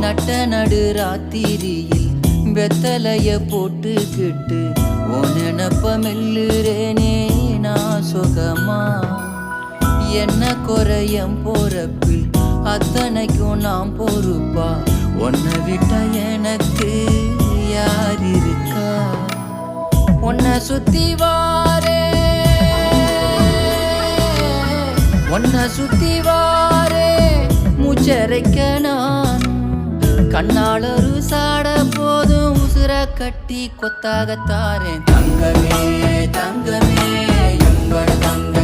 நட்ட நடு ராத்திரியில் வெத்தலைய போட்டுக்கிட்டு உன் நினப்ப மெல்லுறேனே நான் சுகமா. என்ன குறையம் போறப்பில் அத்தனைக்கும் நாம் பொறுப்பா. உன்னை விட்ட எனக்கு யார் இருக்கா. உன்னை சுத்தி வாரே உன்னை சுத்தி வாரே மூச்சரைக்க நான் கண்ணாளரு சாட போதும் உசுர கட்டி கொத்தாகத்தாரேன். தங்கமே தங்கமே எங்கள் தங்க